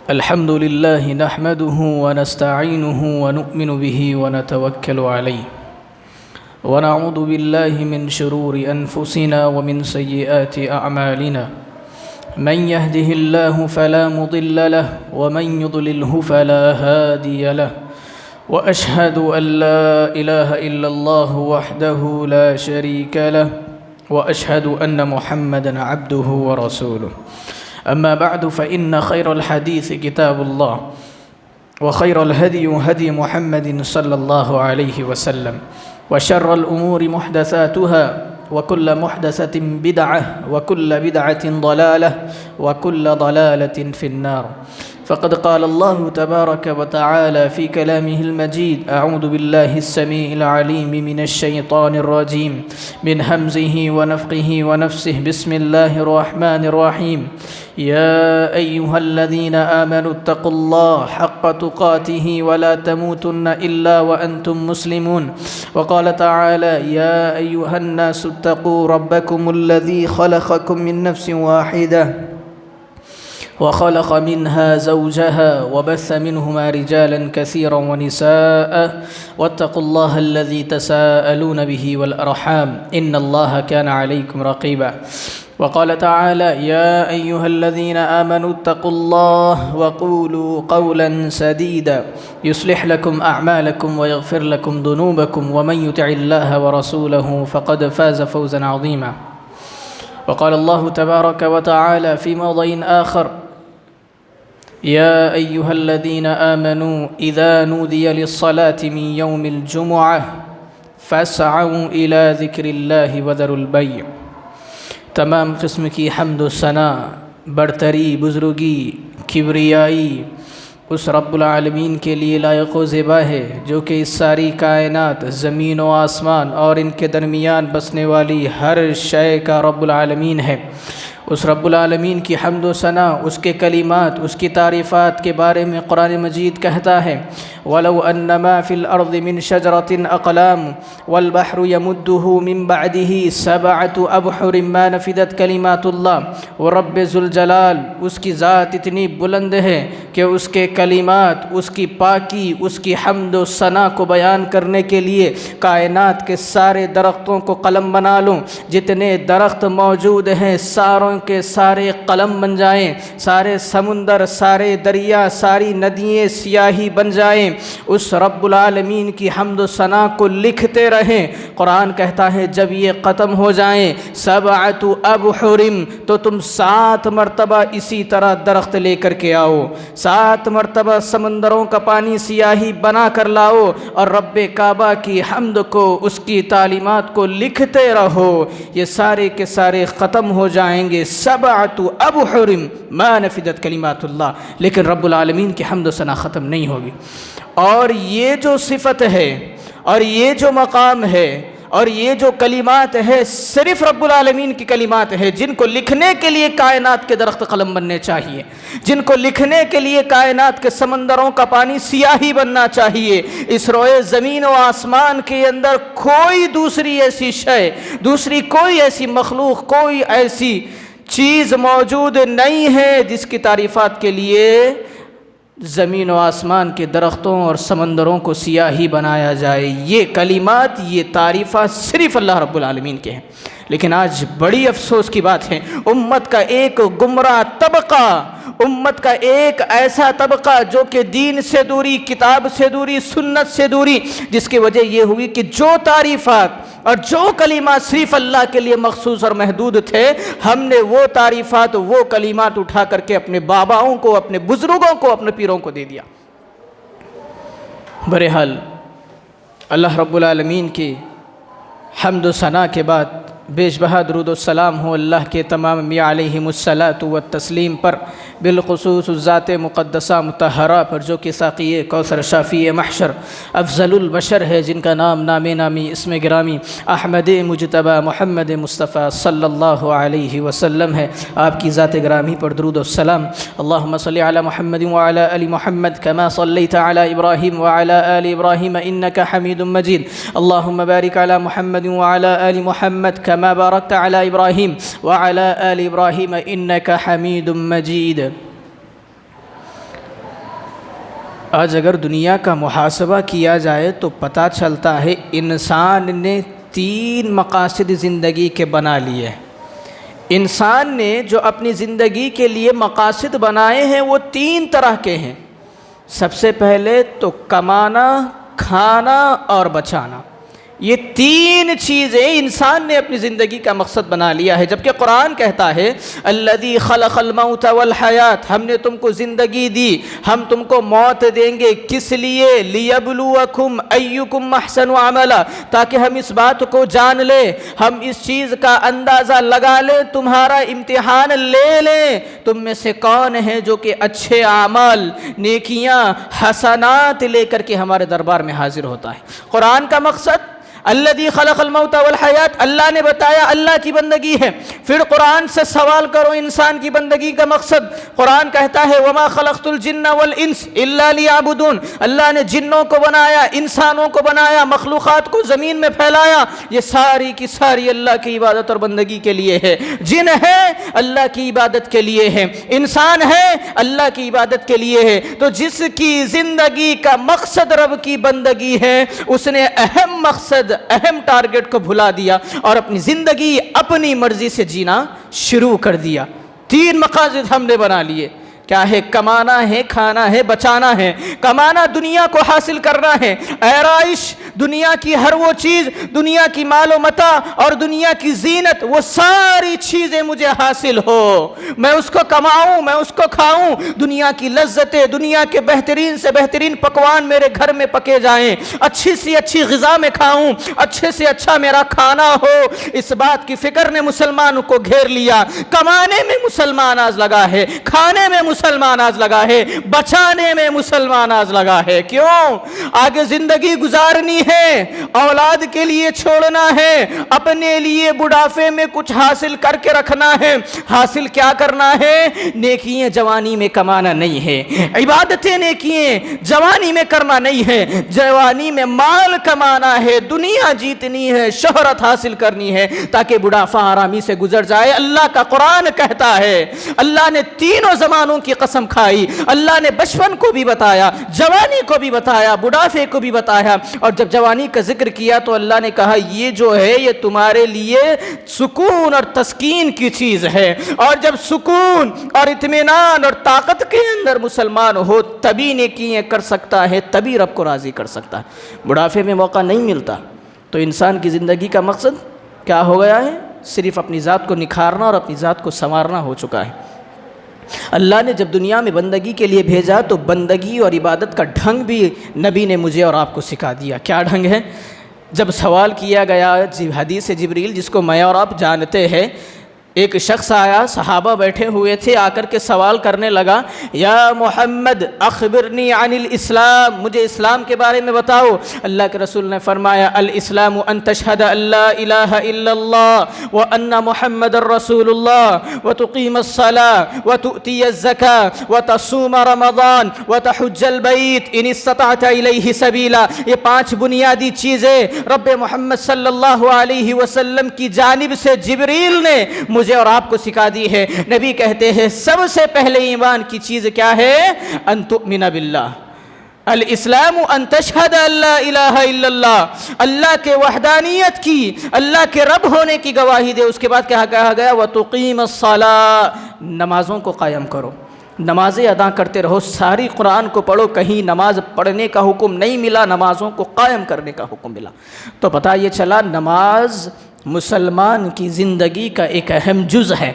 الحمد لله نحمده ونستعينه ونؤمن به ونتوكل عليه ونعوذ بالله من شرور أنفسنا ومن سيئات أعمالنا من يهده الله فلا مضل له ومن يضلله فلا هادي له وأشهد أن لا إله إلا الله وحده لا شريك له وأشهد أن محمدًا عبده ورسوله أما بعد فإن خير الحديث كتاب الله وخير الهدي هدي محمد صلى الله عليه وسلم وشر الأمور محدثاتها وكل محدثة بدعة وكل بدعة ضلالة وكل ضلالة في النار فقد قال الله تبارك وتعالى في كلامه المجيد أعوذ بالله السميع العليم من الشيطان الرجيم من همزه ونفخه ونفسه بسم الله الرحمن الرحيم يا أيها الذين آمنوا اتقوا الله حق تقاته ولا تموتن إلا وأنتم مسلمون وقال تعالى يا أيها الناس اتقوا ربكم الذي خلقكم من نفس واحدة وخلق منها زوجها وبث منهما رجالا كثيرا ونساء واتقوا الله الذي تساءلون به والأرحام إن الله كان عليكم رقيبا وقال تعالى يا أيها الذين آمنوا اتقوا الله وقولوا قولا سديدا يصلح لكم أعمالكم ويغفر لكم ذنوبكم ومن يطع الله ورسوله فقد فاز فوزا عظيما وقال الله تبارك وتعالى في موضع آخر يا أيها الذين آمنوا إذا نودي للصلاة من يوم الجمعة فاسعوا إلى ذكر الله وذروا البيع تمام قسم کی حمد و ثنا برتری بزرگی کبریائی اس رب العالمین کے لیے لائق و زیبا ہے جو کہ اس ساری کائنات زمین و آسمان اور ان کے درمیان بسنے والی ہر شے کا رب العالمین ہے۔ اس رب العالمین کی حمد و ثنا اس کے کلمات اس کی تعریفات کے بارے میں قرآن مجید کہتا ہے وَلَوْ أَنَّ مَا فِي الْأَرْضِ مِنْ شَجَرَةٍ أَقْلَامٌ وَالْبَحْرُ يَمُدُّهُ مِنْ بَعْدِهِ سَبْعَةُ أَبْحُرٍ مَا نَفِدَتْ كَلِمَاتُ اللَّهِ وَرَبِّ ذُوالْجَلَالِ اس کی ذات اتنی بلند ہے کہ اس کے کلمات اس کی پاکی اس کی حمد و ثنا کو بیان کرنے کے لیے کائنات کے سارے درختوں کو قلم بنا لوں، جتنے درخت موجود ہیں ساروں کے سارے قلم بن جائیں، سارے سمندر سارے دریا ساری ندییں سیاہی بن جائیں، اس رب العالمین کی حمد و ثنا کو لکھتے رہیں۔ قرآن کہتا ہے جب یہ ختم ہو جائیں سبعۃ ابحر تو تم 7 مرتبہ اسی طرح درخت لے کر کے آؤ، 7 مرتبہ سمندروں کا پانی سیاہی بنا کر لاؤ اور رب کعبہ کی حمد کو اس کی تعلیمات کو لکھتے رہو، یہ سارے کے سارے ختم ہو جائیں گے۔ سبعۃ ابحر ما نفدت کلمات اللہ، لیکن رب العالمین کی حمد و ثنا ختم نہیں ہوگی۔ اور یہ جو صفت ہے اور یہ جو مقام ہے اور یہ جو کلمات ہے صرف رب العالمین کی کلمات ہے، جن کو لکھنے کے لیے کائنات کے درخت قلم بننے چاہیے، جن کو لکھنے کے لیے کائنات کے سمندروں کا پانی سیاہی بننا چاہیے۔ اس روئے زمین و آسمان کے اندر کوئی دوسری ایسی شے، دوسری کوئی ایسی مخلوق، کوئی ایسی چیز موجود نہیں ہے جس کی تعریفات کے لیے زمین و آسمان کے درختوں اور سمندروں کو سیاہی بنایا جائے۔ یہ کلمات یہ تعریفات صرف اللہ رب العالمین کے ہیں۔ لیکن آج بڑی افسوس کی بات ہے، امت کا ایک گمراہ طبقہ، امت کا ایک ایسا طبقہ جو کہ دین سے دوری، کتاب سے دوری، سنت سے دوری، جس کی وجہ یہ ہوئی کہ جو تعریفات اور جو کلمات صرف اللہ کے لیے مخصوص اور محدود تھے، ہم نے وہ تعریفات وہ کلمات اٹھا کر کے اپنے باباؤں کو، اپنے بزرگوں کو، اپنے پیروں کو دے دیا۔ بہرحال اللہ رب العالمین کی حمد و ثنا کے بعد بیش بہا درود و سلام ہو اللہ کے تمام انبیاء علیہم الصلاۃ والتسلیم پر، بالخصوص ذات مقدسہ مطہرہ پر جو کہ ساقی کوثر شافی محشر افضل البشر ہے، جن کا نام نام نامی اسم گرامی احمد مجتبی محمد مصطفیٰ صلی اللہ علیہ وسلم ہے۔ آپ کی ذات گرامی پر درود و سلام۔ اللہم صلی علی محمد وعلی آل محمد کما صلیت علی ابراہیم وعلی آل ابراہیم انک حمید مجید۔ اللہم بارک علی محمد وعلی آل محمد كما باركت على إبراهيم وعلى آل إبراهيم إنك حميد مجيد۔ آج اگر دنیا کا محاسبہ کیا جائے تو پتہ چلتا ہے انسان نے 3 مقاصد زندگی کے بنا لیے۔ انسان نے جو اپنی زندگی کے لیے مقاصد بنائے ہیں وہ 3 طرح کے ہیں۔ سب سے پہلے تو کمانا، کھانا اور بچانا، یہ 3 چیزیں انسان نے اپنی زندگی کا مقصد بنا لیا ہے، جبکہ قرآن کہتا ہے الذی خلق الموت والحیات، ہم نے تم کو زندگی دی، ہم تم کو موت دیں گے، کس لیے؟ لیبلوکم ایکم احسن عملا، تاکہ ہم اس بات کو جان لیں، ہم اس چیز کا اندازہ لگا لیں، تمہارا امتحان لے لیں تم میں سے کون ہے جو کہ اچھے اعمال، نیکیاں، حسنات لے کر کے ہمارے دربار میں حاضر ہوتا ہے۔ قرآن کا مقصد الذی خلق الموت والحیات، اللہ نے بتایا اللہ کی بندگی ہے۔ پھر قرآن سے سوال کرو انسان کی بندگی کا مقصد، قرآن کہتا ہے وما خلقت الجن والانس الا لیعبدون، اللہ نے جنوں کو بنایا، انسانوں کو بنایا، مخلوقات کو زمین میں پھیلایا، یہ ساری کی ساری اللہ کی عبادت اور بندگی کے لیے ہے۔ جن ہے اللہ کی عبادت کے لیے ہے، انسان ہے اللہ کی عبادت کے لیے ہے۔ تو جس کی زندگی کا مقصد رب کی بندگی ہے، اس نے اہم مقصد، اہم ٹارگٹ کو بھلا دیا اور اپنی زندگی اپنی مرضی سے جینا شروع کر دیا۔ 3 مقاصد ہم نے بنا لیے، کیا ہے؟ کمانا ہے، کھانا ہے، بچانا ہے۔ کمانا دنیا کو حاصل کرنا ہے، عیش، دنیا کی ہر وہ چیز، دنیا کی مال و متاع اور دنیا کی زینت، وہ ساری چیزیں مجھے حاصل ہو، میں اس کو کماؤں، میں اس کو کھاؤں، دنیا کی لذتیں، دنیا کے بہترین سے بہترین پکوان میرے گھر میں پکے جائیں، اچھی سی اچھی غذا میں کھاؤں، اچھے سے اچھا میرا کھانا ہو۔ اس بات کی فکر نے مسلمانوں کو گھیر لیا۔ کمانے میں مسلمان آج لگا ہے، کھانے میں مسلمان آج لگا ہے، بچانے میں مسلمان آج لگا ہے۔ کیوں؟ آگے زندگی گزارنی ہے، اولاد کے لیے چھوڑنا ہے، اپنے لیے بڑھاپے میں کچھ حاصل کر کے رکھنا ہے۔ حاصل کیا کرنا ہے؟ نیکیاں جوانی میں کمانا نہیں ہے، عبادتیں نیکیاں جوانی میں کرنا نہیں ہے، جوانی میں مال کمانا ہے، دنیا جیتنی ہے، شہرت حاصل کرنی ہے، تاکہ بڑھاپا آرامی سے گزر جائے۔ اللہ کا قرآن کہتا ہے، اللہ نے تینوں زمانوں کی قسم کھائی، اللہ نے بچپن کو بھی بتایا، جوانی کو بھی بتایا، بڑھاپے کو بھی بتایا، اور جب جوانی کا ذکر کیا تو اللہ نے کہا یہ جو ہے یہ تمہارے لیے سکون اور تسکین کی چیز ہے، اور جب سکون اور اطمینان اور طاقت کے اندر مسلمان ہو تبھی نیکیاں کر سکتا ہے، تبھی رب کو راضی کر سکتا ہے۔ بڑھاپے میں موقع نہیں ملتا تو انسان کی زندگی کا مقصد کیا ہو گیا ہے؟ صرف اپنی ذات کو نکھارنا اور اپنی ذات کو سنوارنا ہو چکا ہے۔ اللہ نے جب دنیا میں بندگی کے لیے بھیجا تو بندگی اور عبادت کا ڈھنگ بھی نبی نے مجھے اور آپ کو سکھا دیا۔ کیا ڈھنگ ہے؟ جب سوال کیا گیا حدیث جبریل جس کو میں اور آپ جانتے ہیں، ایک شخص آیا، صحابہ بیٹھے ہوئے تھے، آ کر کے سوال کرنے لگا یا محمد اخبرنی عن الاسلام، مجھے اسلام کے بارے میں بتاؤ۔ اللہ کے رسول نے فرمایا الاسلام ان تشہد ان لا الہ الا اللہ وان محمد الرسول اللہ وتقیم الصلاة وتؤتی الزکاة وتصوم رمضان وتحج البیت ان استطعت الیہ سبیلا۔ یہ 5 بنیادی چیزیں رب محمد صلی اللہ علیہ وسلم کی جانب سے جبریل نے مجھے اور آپ کو سکھا دی ہے۔ نبی کہتے ہیں سب سے پہلے ایمان کی چیز کیا ہے؟ ان تؤمن باللہ، الاسلام ان تشہد ان لا الہ الا اللہ، اللہ کے وحدانیت کی، اللہ کے رب ہونے کی گواہی دے۔ اس کے بعد کیا کہا گیا؟ وتقیم الصلاۃ، نمازوں کو قائم کرو، نمازیں ادا کرتے رہو۔ ساری قرآن کو پڑھو، کہیں نماز پڑھنے کا حکم نہیں ملا، نمازوں کو قائم کرنے کا حکم ملا۔ تو پتہ یہ چلا نماز مسلمان کی زندگی کا ایک اہم جز ہے۔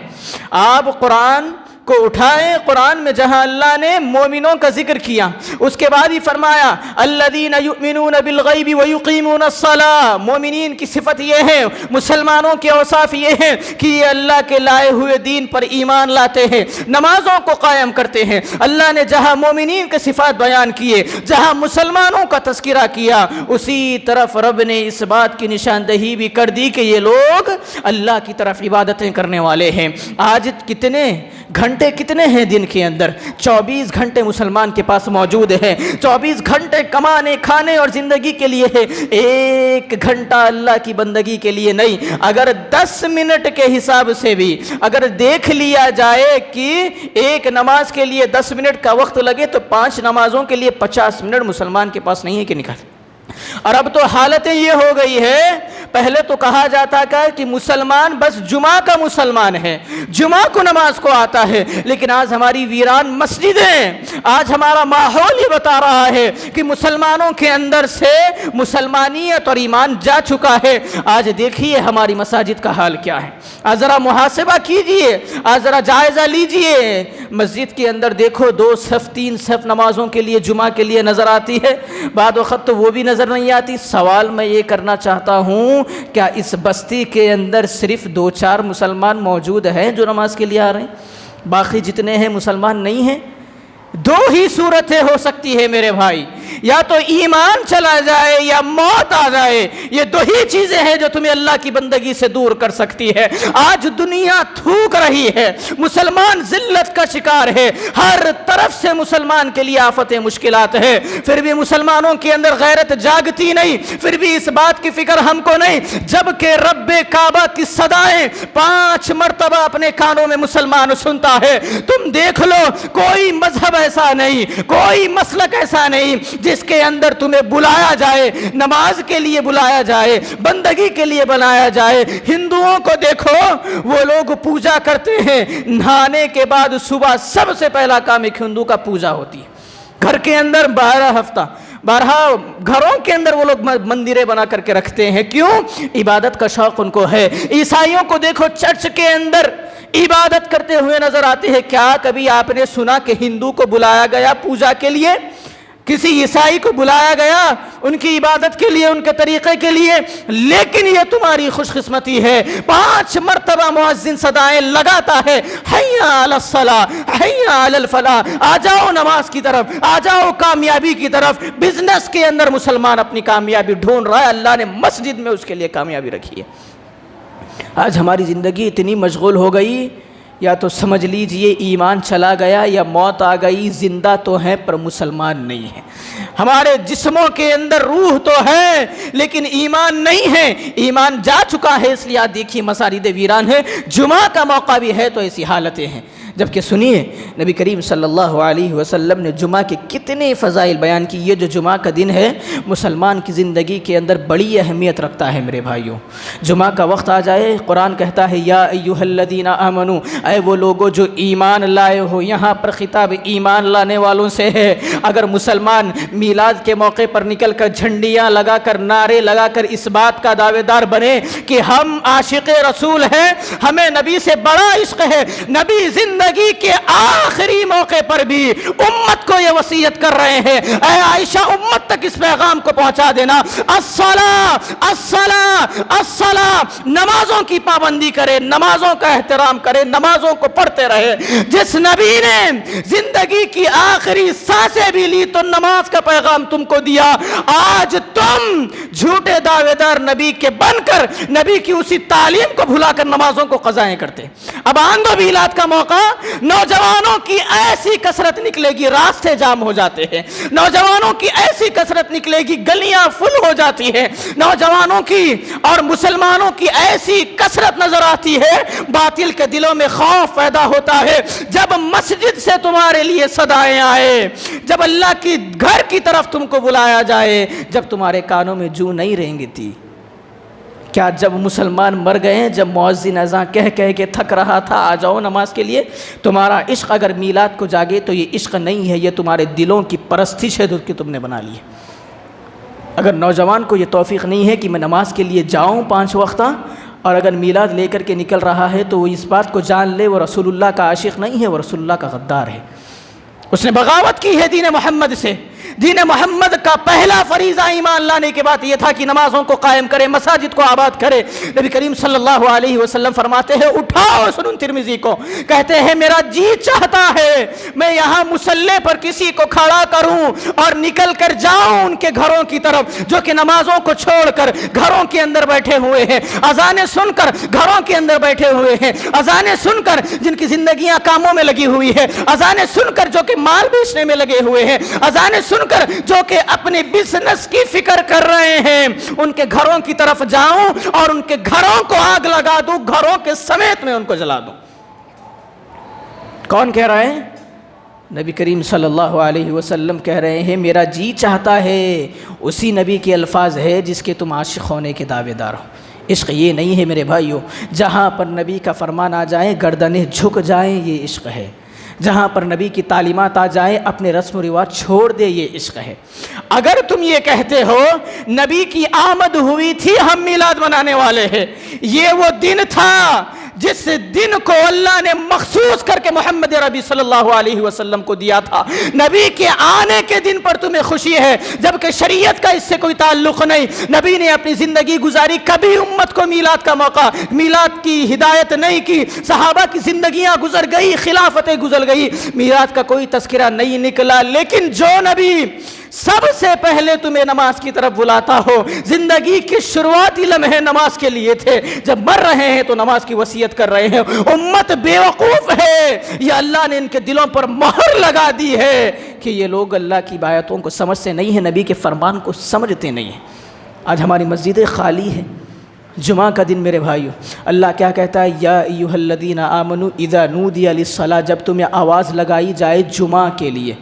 آپ قرآن کو اٹھائیں، قرآن میں جہاں اللہ نے مومنوں کا ذکر کیا اس کے بعد ہی فرمایا الذین یؤمنون بالغیب ویقیمون الصلاۃ، مومنین کی صفت یہ ہے، مسلمانوں کے اوصاف یہ ہیں کہ یہ اللہ کے لائے ہوئے دین پر ایمان لاتے ہیں، نمازوں کو قائم کرتے ہیں۔ اللہ نے جہاں مومنین کے صفات بیان کیے، جہاں مسلمانوں کا تذکرہ کیا، اسی طرف رب نے اس بات کی نشاندہی بھی کر دی کہ یہ لوگ اللہ کی طرف عبادتیں کرنے والے ہیں۔ آج گھنٹے کتنے ہیں دن کے اندر؟ 24 گھنٹے مسلمان کے پاس موجود ہیں۔ 24 گھنٹے کمانے کھانے اور زندگی کے لیے ہے، 1 گھنٹہ اللہ کی بندگی کے لیے نہیں۔ اگر 10 منٹ کے حساب سے بھی اگر دیکھ لیا جائے کہ ایک نماز کے لیے 10 منٹ کا وقت لگے تو 5 نمازوں کے لیے 50 منٹ مسلمان کے پاس نہیں ہے کہ نکال۔ اور اب تو حالتیں یہ ہو گئی ہے، پہلے تو کہا جاتا تھا کہ مسلمان بس جمعہ کا مسلمان ہے، جمعہ کو نماز کو آتا ہے، لیکن آج ہماری ویران مسجدیں، آج ہمارا ماحول یہ بتا رہا ہے کہ مسلمانوں کے اندر سے مسلمانیت اور ایمان جا چکا ہے۔ آج دیکھیے ہماری مساجد کا حال کیا ہے، آج ذرا محاسبہ کیجئے، آج ذرا جائزہ لیجئے۔ مسجد کے اندر دیکھو 2 صف 3 صف نمازوں کے لیے جمعہ کے لیے نظر آتی ہے، بعد وقت تو وہ بھی نظر نہیں آتی۔ سوال میں یہ کرنا چاہتا ہوں، کیا اس بستی کے اندر صرف 2-4 مسلمان موجود ہیں جو نماز کے لیے آ رہے ہیں؟ باقی جتنے ہیں مسلمان نہیں ہیں؟ 2 ہی صورتیں ہو سکتی ہے میرے بھائی، یا تو ایمان چلا جائے یا موت آ جائے۔ یہ 2 ہی چیزیں ہیں جو تمہیں اللہ کی بندگی سے دور کر سکتی ہے۔ آج دنیا تھوک رہی ہے، مسلمان ذلت کا شکار ہے، ہر طرف سے مسلمان کے لیے آفتیں مشکلات ہے، پھر بھی مسلمانوں کے اندر غیرت جاگتی نہیں، پھر بھی اس بات کی فکر ہم کو نہیں، جبکہ رب کعبہ کی صدائیں 5 مرتبہ اپنے کانوں میں مسلمان سنتا ہے۔ تم دیکھ لو، کوئی مذہب ایسا نہیں، کوئی مسلک ایسا نہیں جس کے اندر تمہیں بلایا جائے، نماز کے لیے بلایا جائے، بندگی کے لیے بنایا جائے۔ ہندوؤں کو دیکھو، وہ لوگ پوجا کرتے ہیں، نہانے کے بعد صبح سب سے پہلا کام ایک ہندو کا پوجا ہوتی ہے۔ گھر کے اندر 12 گھروں کے اندر وہ لوگ مندریں بنا کر کے رکھتے ہیں، کیوں؟ عبادت کا شوق ان کو ہے۔ عیسائیوں کو دیکھو، چرچ کے اندر عبادت کرتے ہوئے نظر آتے ہیں۔ کیا کبھی آپ نے سنا کہ ہندو کو بلایا گیا پوجا کے لیے؟ کسی عیسائی کو بلایا گیا ان کی عبادت کے لیے، ان کے طریقے کے لیے؟ لیکن یہ تمہاری خوش قسمتی ہے، 5 مرتبہ مؤذن صدائیں لگاتا ہے، حی علی الصلاۃ، حی علی الفلاح، آ جاؤ نماز کی طرف، آ جاؤ کامیابی کی طرف۔ بزنس کے اندر مسلمان اپنی کامیابی ڈھونڈ رہا ہے، اللہ نے مسجد میں اس کے لیے کامیابی رکھی ہے۔ آج ہماری زندگی اتنی مشغول ہو گئی، یا تو سمجھ لیجئے ایمان چلا گیا یا موت آ گئی، زندہ تو ہیں پر مسلمان نہیں ہیں۔ ہمارے جسموں کے اندر روح تو ہے لیکن ایمان نہیں ہے، ایمان جا چکا ہے، اس لیے آپ دیکھیے مساجد ویران ہے، جمعہ کا موقع بھی ہے تو ایسی حالتیں ہیں۔ جبکہ سنیے نبی کریم صلی اللہ علیہ وسلم نے جمعہ کے کتنے فضائل بیان کی۔ یہ جو جمعہ کا دن ہے مسلمان کی زندگی کے اندر بڑی اہمیت رکھتا ہے میرے بھائیوں۔ جمعہ کا وقت آ جائے، قرآن کہتا ہے یا ایھا الذین آمنوا، اے وہ لوگوں جو ایمان لائے ہو۔ یہاں پر خطاب ایمان لانے والوں سے ہے۔ اگر مسلمان میلاد کے موقع پر نکل کر جھنڈیاں لگا کر، نعرے لگا کر اس بات کا دعوے دار بنے کہ ہم عاشق رسول ہیں، ہمیں نبی سے بڑا عشق ہے، نبی زندگی کے آخری موقع پر بھی امت کو یہ وصیت کر رہے ہیں، اے عائشہ امت تک اس پیغام کو پہنچا دینا، الصلاۃ الصلاۃ الصلاۃ، نمازوں کی پابندی کرے، نمازوں کا احترام کرے، نمازوں کو پڑھتے رہے۔ جس نبی نے زندگی کی آخری سانسیں بھی لی تو نماز کا پیغام تم کو دیا، آج تم جھوٹے دعوے دار نبی کے بن کر نبی کی اسی تعلیم کو بھلا کر نمازوں کو قضائیں کرتے۔ اب آن دو میلاد کا موقع، نوجوانوں کی ایسی کثرت نکلے گی راستے جام ہو جاتے ہیں، نوجوانوں کی ایسی کثرت نکلے گی گلیاں فل ہو جاتی ہیں، نوجوانوں کی اور مسلمانوں کی ایسی کثرت نظر آتی ہے، باطل کے دلوں میں خوف پیدا ہوتا ہے۔ جب مسجد سے تمہارے لیے صدائیں آئے، جب اللہ کی گھر کی طرف تم کو بلایا جائے، جب تمہارے کانوں میں جو نہیں رینگتی، کیا جب مسلمان مر گئے ہیں، جب مؤذن اذان کہہ کے تھک رہا تھا آ جاؤ نماز کے لیے، تمہارا عشق اگر میلاد کو جاگے تو یہ عشق نہیں ہے، یہ تمہارے دلوں کی پرستش ہے جو کہ تم نے بنا لی ہے۔ اگر نوجوان کو یہ توفیق نہیں ہے کہ میں نماز کے لیے جاؤں 5 وقتہ، اور اگر میلاد لے کر کے نکل رہا ہے تو وہ اس بات کو جان لے وہ رسول اللہ کا عاشق نہیں ہے، وہ رسول اللہ کا غدار ہے، اس نے بغاوت کی ہے دین محمد سے۔ دین محمد کا پہلا فریضہ ایمان لانے کے بعد یہ تھا کہ نمازوں کو قائم کرے، مساجد کو آباد کرے۔ نبی کریم صلی اللہ علیہ وسلم فرماتے ہیں، اٹھاؤ سنن ترمذی کو، کہتے ہیں میرا جی چاہتا ہے میں یہاں مصلی پر کسی کو کھڑا کروں اور نکل کر جاؤں ان کے گھروں کی طرف جو کہ نمازوں کو چھوڑ کر گھروں کے اندر بیٹھے ہوئے ہیں، اذانیں سن کر گھروں کے اندر بیٹھے ہوئے ہیں، اذانیں سن کر جن کی زندگیاں کاموں میں لگی ہوئی ہے، اذانیں سن کر جو کہ مال بیچنے میں لگے ہوئے ہیں، اذانیں سن کر جو کہ اپنے بزنس کی فکر کر رہے ہیں، ان کے گھروں کی طرف جاؤں اور ان کے گھروں کو آگ لگا دوں، گھروں کے سمیت میں ان کو جلا دوں۔ کون کہہ رہا ہے؟ نبی کریم صلی اللہ علیہ وسلم کہہ رہے ہیں میرا جی چاہتا ہے۔ اسی نبی کے الفاظ ہے جس کے تم عاشق ہونے کے دعوے دار ہو۔ عشق یہ نہیں ہے میرے بھائیوں جہاں پر نبی کا فرمان آ جائیں گردنیں جھک جائیں، یہ عشق ہے۔ جہاں پر نبی کی تعلیمات آ جائیں اپنے رسم و رواج چھوڑ دے، یہ عشق ہے۔ اگر تم یہ کہتے ہو نبی کی آمد ہوئی تھی ہم میلاد منانے والے ہیں، یہ وہ دن تھا جس دن کو اللہ نے مخصوص کر کے محمد عربی صلی اللہ علیہ وسلم کو دیا تھا، نبی کے آنے کے دن پر تمہیں خوشی ہے جبکہ شریعت کا اس سے کوئی تعلق نہیں۔ نبی نے اپنی زندگی گزاری، کبھی امت کو میلاد کا موقع، میلاد کی ہدایت نہیں کی، صحابہ کی زندگیاں گزر گئی، خلافتیں گزر گئی، میلاد کا کوئی تذکرہ نہیں نکلا۔ لیکن جو نبی سب سے پہلے تمہیں نماز کی طرف بلاتا ہو، زندگی کے شروعاتی لمحے نماز کے لیے تھے، جب مر رہے ہیں تو نماز کی وصیت کر رہے ہیں۔ امت بیوقوف ہے، یہ اللہ نے ان کے دلوں پر مہر لگا دی ہے کہ یہ لوگ اللہ کی آیاتوں کو سمجھتے نہیں ہیں، نبی کے فرمان کو سمجھتے نہیں ہیں۔ آج ہماری مسجدیں خالی ہیں، جمعہ کا دن میرے بھائیو، اللہ کیا کہتا ہے؟ یا ایھا الذین آمنوا اذا نودی للصلاۃ، جب تمہیں آواز لگائی جائے جمعہ کے لیے۔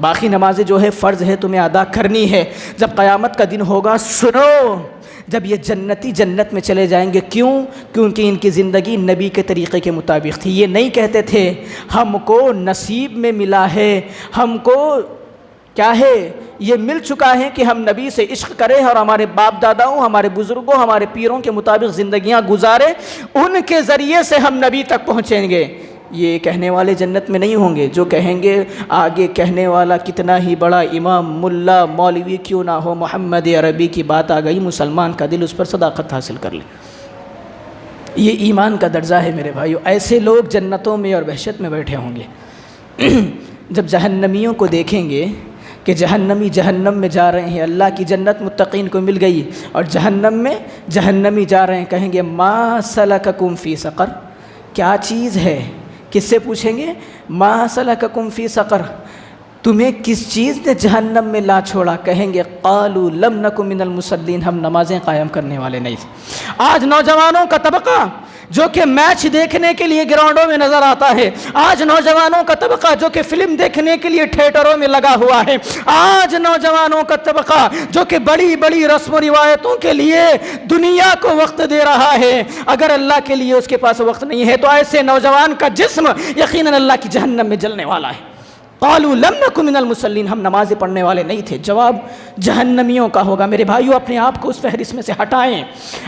باقی نمازیں جو ہے فرض ہے تمہیں ادا کرنی ہے۔ جب قیامت کا دن ہوگا سنو، جب یہ جنتی جنت میں چلے جائیں گے، کیوں؟ کیونکہ ان کی زندگی نبی کے طریقے کے مطابق تھی۔ یہ نہیں کہتے تھے ہم کو نصیب میں ملا ہے، ہم کو کیا ہے یہ مل چکا ہے کہ ہم نبی سے عشق کریں اور ہمارے باپ داداؤں، ہمارے بزرگوں، ہمارے پیروں کے مطابق زندگیاں گزاریں، ان کے ذریعے سے ہم نبی تک پہنچیں گے۔ یہ کہنے والے جنت میں نہیں ہوں گے۔ جو کہیں گے آگے کہنے والا کتنا ہی بڑا امام، ملا، مولوی کیوں نہ ہو، محمد عربی کی بات آ گئی، مسلمان کا دل اس پر صداقت حاصل کر لے۔ یہ ایمان کا درجہ ہے میرے بھائیو۔ ایسے لوگ جنتوں میں اور وحشت میں بیٹھے ہوں گے۔ جب جہنمیوں کو دیکھیں گے کہ جہنمی جہنم میں جا رہے ہیں، اللہ کی جنت متقین کو مل گئی اور جہنم میں جہنمی جا رہے ہیں، کہیں گے ما سلککم فی سقر، کیا چیز ہے؟ کس سے پوچھیں گے؟ ما سلککم فی سقر، تمہیں کس چیز نے جہنم میں لا چھوڑا؟ کہیں گے قالوا لم نک من المصلین، ہم نمازیں قائم کرنے والے نہیں تھے۔ آج نوجوانوں کا طبقہ جو کہ میچ دیکھنے کے لیے گراؤنڈوں میں نظر آتا ہے، آج نوجوانوں کا طبقہ جو کہ فلم دیکھنے کے لیے تھیٹروں میں لگا ہوا ہے، آج نوجوانوں کا طبقہ جو کہ بڑی بڑی رسم و روایتوں کے لیے دنیا کو وقت دے رہا ہے، اگر اللہ کے لیے اس کے پاس وقت نہیں ہے تو ایسے نوجوان کا جسم یقیناً اللہ کی جہنم میں جلنے والا ہے۔ قالوا لم نک من المصلین، ہم نمازیں پڑھنے والے نہیں تھے۔ جواب جہنمیوں کا ہوگا۔ میرے بھائیو اپنے آپ کو اس فہرست میں سے ہٹائیں،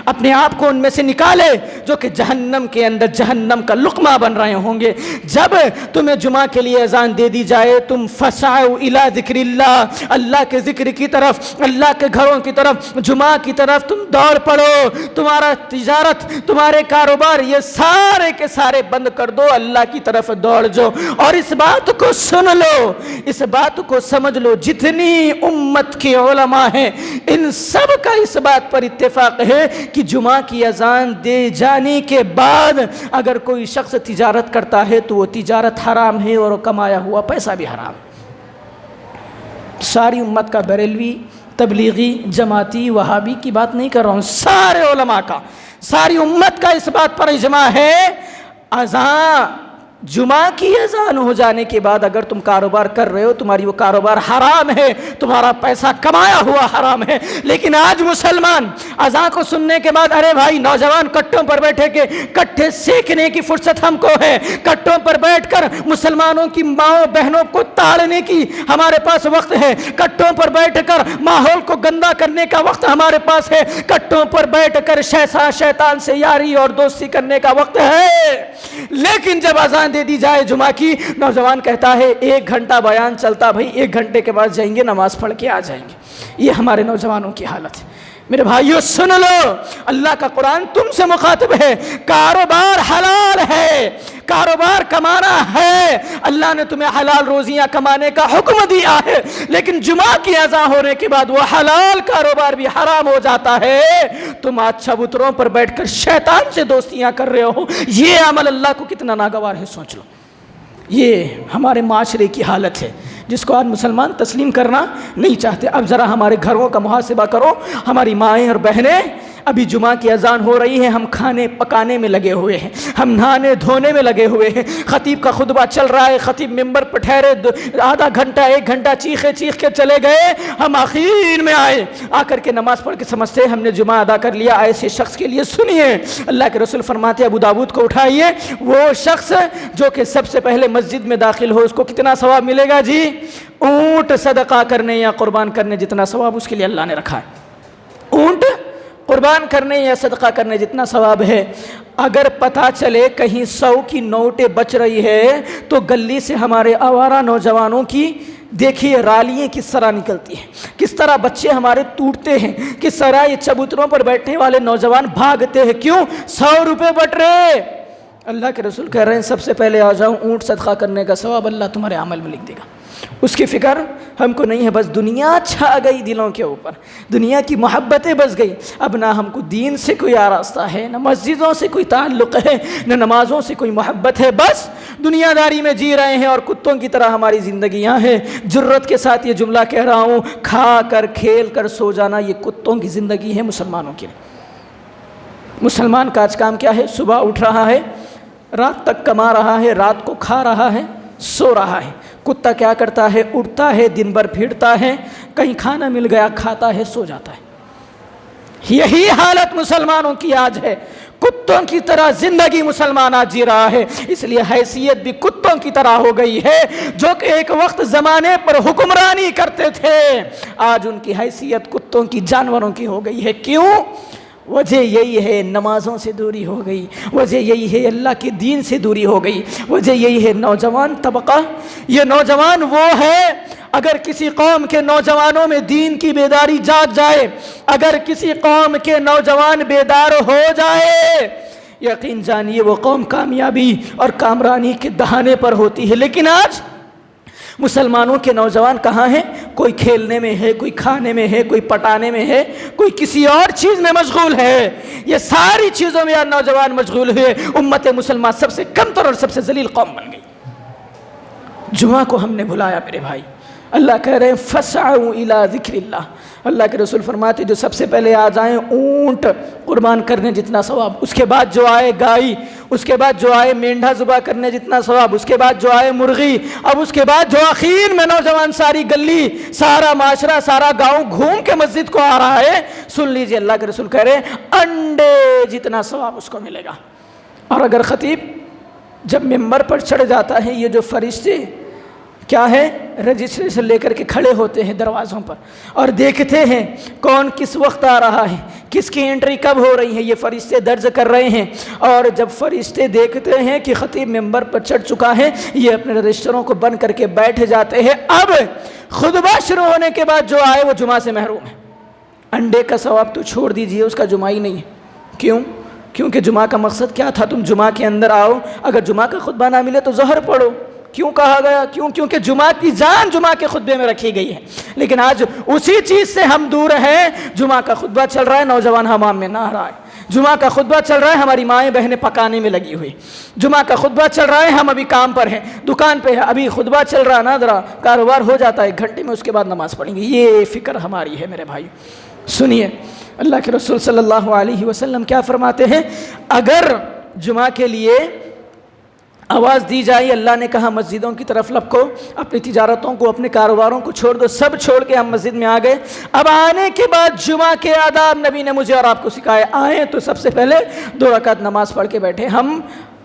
اپنے آپ کو ان میں سے نکالیں جو کہ جہنم کے اندر جہنم کا لقمہ بن رہے ہوں گے۔ جب تمہیں جمعہ کے لیے اذان دے دی جائے، تم فسعوا الی ذکر اللہ، اللہ کے ذکر کی طرف، اللہ کے گھروں کی طرف، جمعہ کی طرف تم دوڑ پڑو۔ تمہارا تجارت، تمہارے کاروبار، یہ سارے کے سارے بند کر دو، اللہ کی طرف دوڑ جاؤ۔ اور اس بات کو سن لو، اس بات کو سمجھ لو، جتنی امت کے علماء ہیں ان سب کا اس بات پر اتفاق ہے کہ جمعہ کی اذان دے جانے کے بعد اگر کوئی شخص تجارت کرتا ہے تو وہ تجارت حرام ہے اور کمایا ہوا پیسہ بھی حرام۔ ساری امت کا، بریلوی، تبلیغی، جماعتی، وہابی کی بات نہیں کر رہا ہوں، سارے علماء کا، ساری امت کا اس بات پر اجماع ہے، اذان جمعہ کی اذان ہو جانے کے بعد اگر تم کاروبار کر رہے ہو، تمہاری وہ کاروبار حرام ہے، تمہارا پیسہ کمایا ہوا حرام ہے۔ لیکن آج مسلمان اذان کو سننے کے بعد، ارے بھائی نوجوان کٹوں پر بیٹھے کے کٹھے سیکھنے کی فرصت ہم کو ہے، کٹوں پر بیٹھ کر مسلمانوں کی ماؤں بہنوں کو تاڑنے کی ہمارے پاس وقت ہے، کٹوں پر بیٹھ کر ماحول کو گندا کرنے کا وقت ہمارے پاس ہے، کٹوں پر بیٹھ کر شیطان سے یاری اور دوستی کرنے کا وقت ہے۔ لیکن جب اذان بیان دے دی جائے جمعہ کی، نوجوان کہتا ہے 1 گھنٹہ بیان چلتا، بھائی 1 گھنٹے کے بعد جائیں گے نماز پڑھ کے آ جائیں گے۔ یہ ہمارے نوجوانوں کی حالت ہے۔ میرے بھائیو سن لو، اللہ کا قرآن تم سے مخاطب ہے، کاروبار حلال ہے، کاروبار کمانا ہے، اللہ نے تمہیں حلال روزیاں کمانے کا حکم دیا ہے، لیکن جمعہ کی اذان ہونے کے بعد وہ حلال کاروبار بھی حرام ہو جاتا ہے۔ تم آج چبوتروں پر بیٹھ کر شیطان سے دوستیاں کر رہے ہو، یہ عمل اللہ کو کتنا ناگوار ہے سوچ لو۔ یہ ہمارے معاشرے کی حالت ہے جس کو آج مسلمان تسلیم کرنا نہیں چاہتے۔ اب ذرا ہمارے گھروں کا محاسبہ کرو، ہماری مائیں اور بہنیں ابھی جمعہ کی اذان ہو رہی ہے، ہم کھانے پکانے میں لگے ہوئے ہیں، ہم نہانے دھونے میں لگے ہوئے ہیں، خطیب کا خطبہ چل رہا ہے، خطیب ممبر پر ٹھہرے، آدھا گھنٹہ 1 گھنٹہ چیخ کے چلے گئے، ہم آخر میں آئے، آ کر کے نماز پڑھ کے سمجھتے ہم نے جمعہ ادا کر لیا۔ ایسے شخص کے لیے سنیے اللہ کے رسول فرماتے ہیں، ابو داؤد کو اٹھائیے، وہ شخص جو کہ سب سے پہلے مسجد میں داخل ہو اس کو کتنا ثواب ملے گا جی؟ اونٹ صدقہ کرنے یا قربان کرنے جتنا ثواب اس کے لیے اللہ نے رکھا ہے۔ اونٹ قربان کرنے یا صدقہ کرنے جتنا ثواب ہے۔ اگر پتہ چلے کہیں 100 کی نوٹیں بچ رہی ہے تو گلی سے ہمارے آوارہ نوجوانوں کی دیکھیے رالیاں کس طرح نکلتی ہیں، کس طرح بچے ہمارے ٹوٹتے ہیں، کس طرح یہ چبوتروں پر بیٹھنے والے نوجوان بھاگتے ہیں، کیوں؟ 100 روپے بٹ رہے۔ اللہ کے رسول کہہ رہے ہیں سب سے پہلے آ جاؤ، اونٹ صدقہ کرنے کا ثواب اللہ تمہارے عمل میں لکھ دے گا۔ اس کی فکر ہم کو نہیں ہے، بس دنیا چھا گئی دلوں کے اوپر، دنیا کی محبتیں بس گئی، اب نہ ہم کو دین سے کوئی آراستہ ہے، نہ مسجدوں سے کوئی تعلق ہے، نہ نمازوں سے کوئی محبت ہے، بس دنیا داری میں جی رہے ہیں اور کتوں کی طرح ہماری زندگیاں ہیں۔ جرت کے ساتھ یہ جملہ کہہ رہا ہوں، کھا کر کھیل کر سو جانا یہ کتوں کی زندگی ہے مسلمانوں کی۔ مسلمان کا آج کام کیا ہے؟ صبح اٹھ رہا ہے، رات تک کما رہا ہے، رات کو کھا رہا ہے، سو رہا ہے۔ کتا کیا کرتا ہے؟ اٹھتا ہے، دن بھر پھرتا ہے، کہیں کھانا مل گیا کھاتا ہے، سو جاتا ہے۔ یہی حالت مسلمانوں کی آج ہے، کتوں کی طرح زندگی مسلمان آج جی رہا ہے، اس لیے حیثیت بھی کتوں کی طرح ہو گئی ہے۔ جو کہ ایک وقت زمانے پر حکمرانی کرتے تھے، آج ان کی حیثیت کتوں کی، جانوروں کی ہو گئی ہے۔ کیوں؟ وجہ یہی ہے نمازوں سے دوری ہو گئی، وجہ یہی ہے اللہ کے دین سے دوری ہو گئی، وجہ یہی ہے نوجوان طبقہ۔ یہ نوجوان وہ ہے، اگر کسی قوم کے نوجوانوں میں دین کی بیداری جاگ جائے، اگر کسی قوم کے نوجوان بیدار ہو جائے، یقین جانیے وہ قوم کامیابی اور کامرانی کے دہانے پر ہوتی ہے۔ لیکن آج مسلمانوں کے نوجوان کہاں ہیں؟ کوئی کھیلنے میں ہے، کوئی کھانے میں ہے، کوئی پٹانے میں ہے، کوئی کسی اور چیز میں مشغول ہے۔ یہ ساری چیزوں میں نوجوان مشغول ہوئے، امت مسلمہ سب سے کم تر اور سب سے ذلیل قوم بن گئی۔ جمعہ کو ہم نے بھلایا میرے بھائی۔ اللہ کہہ رہے ہیں فَسْعَوْا إِلَىٰ ذِكْرِ اللَّهِ، اللہ کے رسول فرماتے جو سب سے پہلے آ جائیں اونٹ قربان کرنے جتنا ثواب، اس کے بعد جو آئے گائے، اس کے بعد جو آئے مینڈھا ذبح کرنے جتنا ثواب، اس کے بعد جو آئے مرغی، اب اس کے بعد جو آخر میں نوجوان ساری گلی، سارا معاشرہ، سارا گاؤں گھوم کے مسجد کو آ رہا ہے، سن لیجئے اللہ کے رسول کہہ رہے ہیں انڈے جتنا ثواب اس کو ملے گا۔ اور اگر خطیب جب ممبر پر چڑھ جاتا ہے، یہ جو فرشتے کیا ہے رجسٹریشن لے کر کے کھڑے ہوتے ہیں دروازوں پر اور دیکھتے ہیں کون کس وقت آ رہا ہے، کس کی انٹری کب ہو رہی ہے، یہ فرشتے درج کر رہے ہیں۔ اور جب فرشتے دیکھتے ہیں کہ خطیب ممبر پر چڑھ چکا ہے، یہ اپنے رجسٹروں کو بند کر کے بیٹھ جاتے ہیں۔ اب خطبہ شروع ہونے کے بعد جو آئے وہ جمعہ سے محروم ہے۔ انڈے کا ثواب تو چھوڑ دیجئے، اس کا جمعہ ہی نہیں ہے۔ کیوں؟ کیونکہ جمعہ کا مقصد کیا تھا؟ تم جمعہ کے اندر آؤ، اگر جمعہ کا خطبہ نہ ملے تو ظہر پڑھو۔ کیوں کہا گیا؟ کیونکہ جمعہ کی جان جمعہ کے خطبے میں رکھی گئی ہے۔ لیکن آج اسی چیز سے ہم دور ہیں۔ جمعہ کا خطبہ چل رہا ہے، نوجوان حمام میں نہ رہا ہے۔ جمعہ کا خطبہ چل رہا ہے، ہماری مائیں بہنیں پکانے میں لگی ہوئی۔ جمعہ کا خطبہ چل رہا ہے، ہم ابھی کام پر ہیں، دکان پہ ہے، ابھی خطبہ چل رہا نا، ذرا کاروبار ہو جاتا ہے 1 گھنٹے میں، اس کے بعد نماز پڑھیں گے۔ یہ فکر ہماری ہے میرے بھائی۔ سنیے اللہ کے رسول صلی اللہ علیہ وسلم کیا فرماتے ہیں، اگر جمعہ کے لیے آواز دی جائے، اللہ نے کہا مسجدوں کی طرف لپکو، اپنی تجارتوں کو، اپنے کاروباروں کو چھوڑ دو، سب چھوڑ کے ہم مسجد میں آ گئے۔ اب آنے کے بعد جمعہ کے آداب نبی نے مجھے اور آپ کو سکھائے۔ آئیں تو سب سے پہلے 2 رکعت نماز پڑھ کے بیٹھے۔ ہم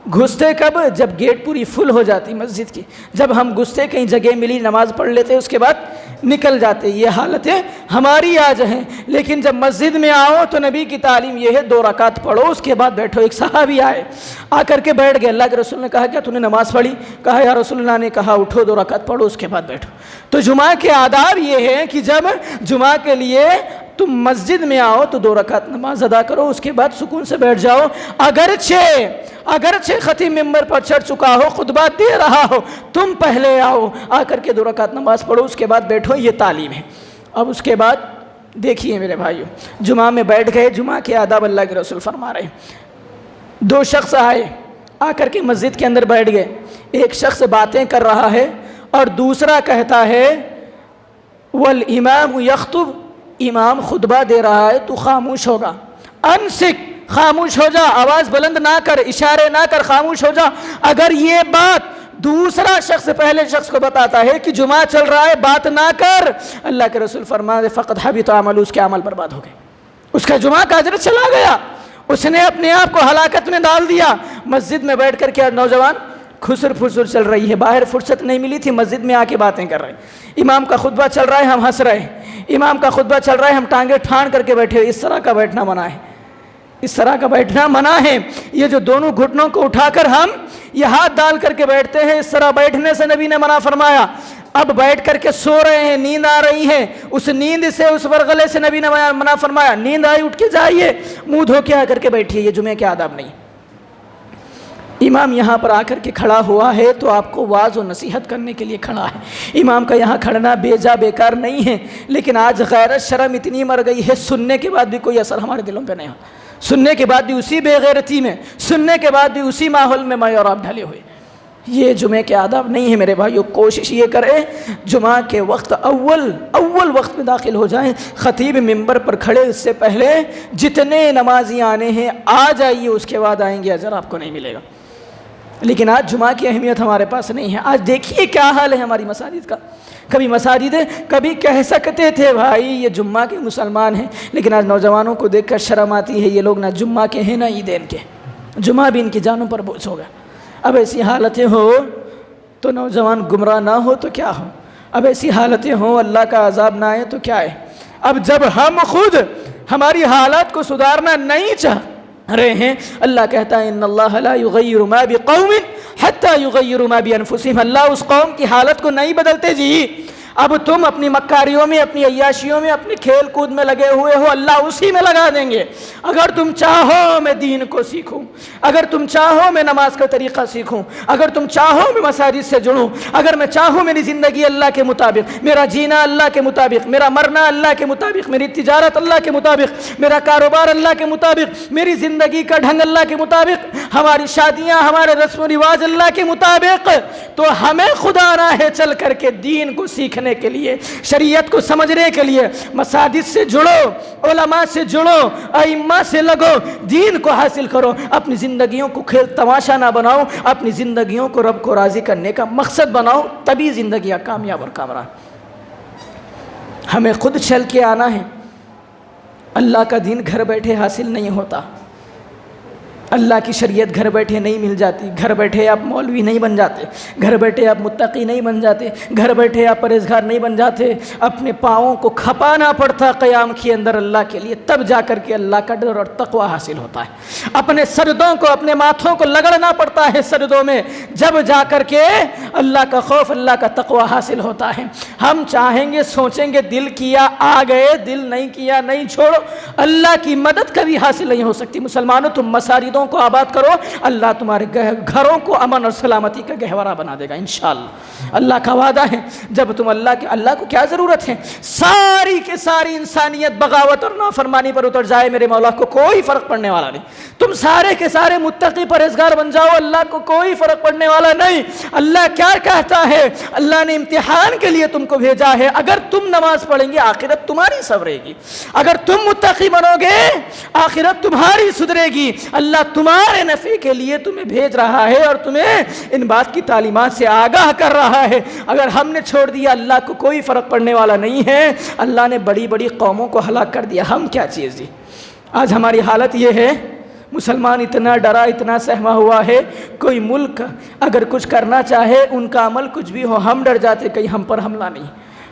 گھستے کب؟ جب گیٹ پوری فل ہو جاتی مسجد کی، جب ہم گھستے کہیں جگہ ملی نماز پڑھ لیتے اس کے بعد نکل جاتے، یہ حالتیں ہماری آج ہیں۔ لیکن جب مسجد میں آؤ تو نبی کی تعلیم یہ ہے 2 رکعت پڑھو اس کے بعد بیٹھو۔ ایک صحابی آئے، آ کر کے بیٹھ گئے، اللہ کے رسول نے کہا کیا تو نے نماز پڑھی؟ کہا یا رسول اللہ نے کہا اٹھو 2 رکعت پڑھو اس کے بعد بیٹھو۔ تو جمعہ کے آداب یہ ہے کہ جب جمعہ کے لیے تم مسجد میں آؤ تو 2 رکعت نماز ادا کرو، اس کے بعد سکون سے بیٹھ جاؤ۔ اگرچہ خطیب ممبر پر چڑھ چکا ہو، خطبہ دے رہا ہو، تم پہلے آؤ، آ کر کے 2 رکعت نماز پڑھو اس کے بعد بیٹھو، یہ تعلیم ہے۔ اب اس کے بعد دیکھیے میرے بھائیو، جمعہ میں بیٹھ گئے، جمعہ کے آداب اللہ کے رسول فرما رہے ہیں۔ 2 شخص آئے، آ کر کے مسجد کے اندر بیٹھ گئے، ایک شخص باتیں کر رہا ہے اور دوسرا کہتا ہے والامام یخطب، امام خطبہ دے رہا ہے تو خاموش ہوگا، انسک، خاموش ہو جا، آواز بلند نہ کر، اشارے نہ کر، خاموش ہو جا۔ اگر یہ بات دوسرا شخص پہلے شخص کو بتاتا ہے کہ جمعہ چل رہا ہے بات نہ کر، اللہ کے رسول فرماتے فقط حبط عمل، اس کے عمل برباد ہو گئے، اس کا جمعہ کا اجر چلا گیا، اس نے اپنے آپ کو ہلاکت میں ڈال دیا۔ مسجد میں بیٹھ کر کے نوجوان خسر پھسر چل رہی ہے، باہر فرصت نہیں ملی تھی، مسجد میں آ کے باتیں کر رہے ہیں، امام کا خطبہ چل رہا ہے ہم ہنس رہے ہیں، امام کا خطبہ چل رہا ہے ہم ٹانگیں ٹھان کر کے بیٹھے، اس طرح کا بیٹھنا منع ہے، اس طرح کا بیٹھنا منع ہے۔ یہ جو دونوں گھٹنوں کو اٹھا کر ہم یہ ہاتھ ڈال کر کے بیٹھتے ہیں، اس طرح بیٹھنے سے نبی نے منع فرمایا۔ اب بیٹھ کر کے سو رہے ہیں، نیند آ رہی ہے، اس نیند سے، اس ورغلے سے نبی نے منع فرمایا، نیند آئی اٹھ کے جائیے، منہ دھو کے آ کر کے بیٹھیے، یہ جمعے کے آداب نہیں۔ امام یہاں پر آ کر کے کھڑا ہوا ہے تو آپ کو واعظ و نصیحت کرنے کے لیے کھڑا ہے، امام کا یہاں کھڑنا بیکار نہیں ہے، لیکن آج غیرت شرم اتنی مر گئی ہے، سننے کے بعد بھی کوئی اثر ہمارے دلوں پہ نہیں ہو، سننے کے بعد بھی اسی بے غیرتی میں، سننے کے بعد بھی اسی ماحول میں میں اور آپ ڈھلے ہوئے۔ یہ جمعے کے آداب نہیں ہے میرے بھائیو۔ کوشش یہ کریں جمعہ کے وقت اول وقت میں داخل ہو جائیں، خطیب ممبر پر کھڑے اس سے پہلے جتنے نمازی آنے ہیں آ جائیے، اس کے بعد آئیں گے اجر آپ کو نہیں ملے گا۔ لیکن آج جمعہ کی اہمیت ہمارے پاس نہیں ہے۔ آج دیکھیے کیا حال ہے ہماری مساجد کا، کبھی مساجد کبھی کہہ سکتے تھے بھائی یہ جمعہ کے مسلمان ہیں، لیکن آج نوجوانوں کو دیکھ کر شرم آتی ہے، یہ لوگ نہ جمعہ کے ہیں نہ عیدین کے، جمعہ بھی ان کی جانوں پر بوجھ ہوگا۔ اب ایسی حالتیں ہو تو نوجوان گمراہ نہ ہو تو کیا ہو، اب ایسی حالتیں ہوں اللہ کا عذاب نہ آئے تو کیا ہے۔ اب جب ہم خود ہماری حالات کو سدھارنا نہیں چاہ رہے ہیں، اللہ کہتا ہے ان اللہ لا یغیر ما بقوم حتی یغیروا ما بانفسہم، اللہ اس قوم کی حالت کو نہیں بدلتے جی۔ اب تم اپنی مکاریوں میں، اپنی عیاشیوں میں، اپنی کھیل کود میں لگے ہوئے ہو، اللہ اسی میں لگا دیں گے۔ اگر تم چاہو میں دین کو سیکھوں، اگر تم چاہو میں نماز کا طریقہ سیکھوں، اگر تم چاہو میں مساجد سے جڑوں، اگر میں چاہوں میری زندگی اللہ کے مطابق، میرا جینا اللہ کے مطابق، میرا مرنا اللہ کے مطابق، میری تجارت اللہ کے مطابق، میرا کاروبار اللہ کے مطابق، میری زندگی کا ڈھنگ اللہ کے مطابق، ہماری شادیاں، ہمارے رسم و رواج اللہ کے مطابق، تو ہمیں خدا راہ چل کر کے دین کو سیکھنے کے لیے، شریعت کو سمجھنے کے لیے مساجد سے جڑو، علماء سے جڑو، ائمہ سے لگو، دین کو حاصل کرو، اپنی زندگیوں کو کھیل تماشا نہ بناؤ، اپنی زندگیوں کو رب کو راضی کرنے کا مقصد بناؤ، تبھی زندگیاں کامیاب اور کامران۔ ہمیں خود چل کے آنا ہے، اللہ کا دین گھر بیٹھے حاصل نہیں ہوتا، اللہ کی شریعت گھر بیٹھے نہیں مل جاتی، گھر بیٹھے آپ مولوی نہیں بن جاتے، گھر بیٹھے آپ متقی نہیں بن جاتے، گھر بیٹھے آپ پرہیزگار نہیں بن جاتے، اپنے پاؤں کو کھپانا پڑتا قیام کے اندر اللہ کے لیے، تب جا کر کے اللہ کا ڈر اور تقوی حاصل ہوتا ہے۔ اپنے سردوں کو، اپنے ماتھوں کو لگڑنا پڑتا ہے سردوں میں، جب جا کر کے اللہ کا خوف، اللہ کا تقوی حاصل ہوتا ہے۔ ہم چاہیں گے، سوچیں گے، دل کیا آ گئے، دل نہیں کیا نہیں چھوڑو، اللہ کی مدد کبھی حاصل نہیں ہو سکتی۔ مسلمانوں تم مساجدوں کو آباد کرو، اللہ تمہارے گھروں کو امن اور سلامتی کا گہوارہ بنا دے گا انشاءاللہ۔ اللہ کا وعدہ ہے، جب تم اللہ کو کیا ضرورت ہے، ساری کی ساری انسانیت بغاوت اور نافرمانی پر اتر جائے، میرے مولا کو کوئی فرق پڑنے والا نہیں۔ تم سارے کے سارے متقی پرہیزگار بن جاؤ، اللہ کو کوئی فرق پڑنے والا نہیں۔ اللہ کیا کہتا ہے، اللہ نے امتحان کے لیے تم کو بھیجا ہے، اگر تم نماز پڑھیں گے آخرت تمہاری سنورے گی، اگر تم متقی بنو گے آخرت تمہاری سدھرے گی۔ اللہ تمہارے نفع کے لیے تمہیں بھیج رہا ہے اور تمہیں ان بات کی تعلیمات سے آگاہ کر رہا ہے۔ اگر ہم نے چھوڑ دیا اللہ کو کوئی فرق پڑنے والا نہیں ہے، اللہ نے بڑی بڑی قوموں کو ہلاک کر دیا، ہم کیا چیز دی۔ آج ہماری حالت یہ ہے، مسلمان اتنا ڈرا، اتنا سہما ہوا ہے، کوئی ملک اگر کچھ کرنا چاہے، ان کا عمل کچھ بھی ہو، ہم ڈر جاتے کہیں ہم پر حملہ نہیں،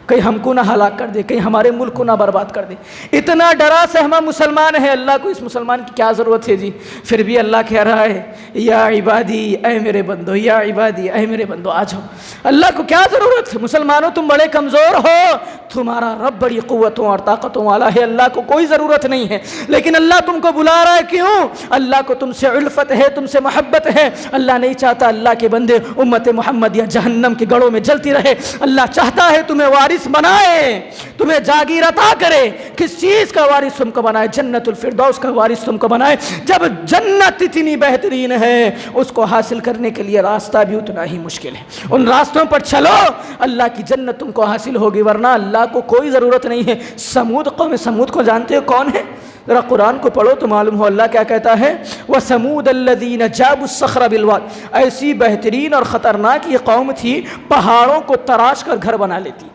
کہیں ہم کو نہ ہلاک کر دے، کہیں ہمارے ملک کو نہ برباد کر دے۔ اتنا ڈرا سہما مسلمان ہے، اللہ کو اس مسلمان کی کیا ضرورت ہے جی؟ پھر بھی اللہ کہہ رہا ہے یا عبادی، اے میرے بندو، یا عبادی، اے میرے بندو آ جاؤ۔ اللہ کو کیا ضرورت؟ مسلمانوں تم بڑے کمزور ہو، تمہارا رب بڑی قوتوں اور طاقتوں والا ہے، اللہ کو کوئی ضرورت نہیں ہے، لیکن اللہ تم کو بلا رہا ہے، کیوں؟ اللہ کو تم سے الفت ہے، تم سے محبت ہے۔ اللہ نہیں چاہتا اللہ کے بندے امت محمد یا جہنم کے گڑھوں میں جلتی رہے، اللہ چاہتا ہے تمہیں وارث بنائے، تمہیں جاگیر عطا کرے۔ کس چیز کا وارث تم کو بنائے؟ جنت الفردوس کا وارث تم کو بنائے۔ جب جنت اتنی بہترین ہے، اس کو حاصل کرنے کے لیے راستہ بھی اتنا ہی مشکل ہے، ان راستوں پر چلو، اللہ کی جنت تم کو حاصل ہوگی، ورنہ اللہ کو کوئی ضرورت نہیں ہے۔ سمود، قوم سمود کو جانتے ہو کون ہے؟ ذرا قرآن کو پڑھو تو معلوم ہو اللہ کیا کہتا ہے۔ وَثَمُودَ الَّذِينَ جَابُوا الصَّخْرَ بِالْوَادِ، ایسی بہترین اور خطرناک یہ قوم تھی، پہاڑوں کو تراش کر گھر بنا لیتی۔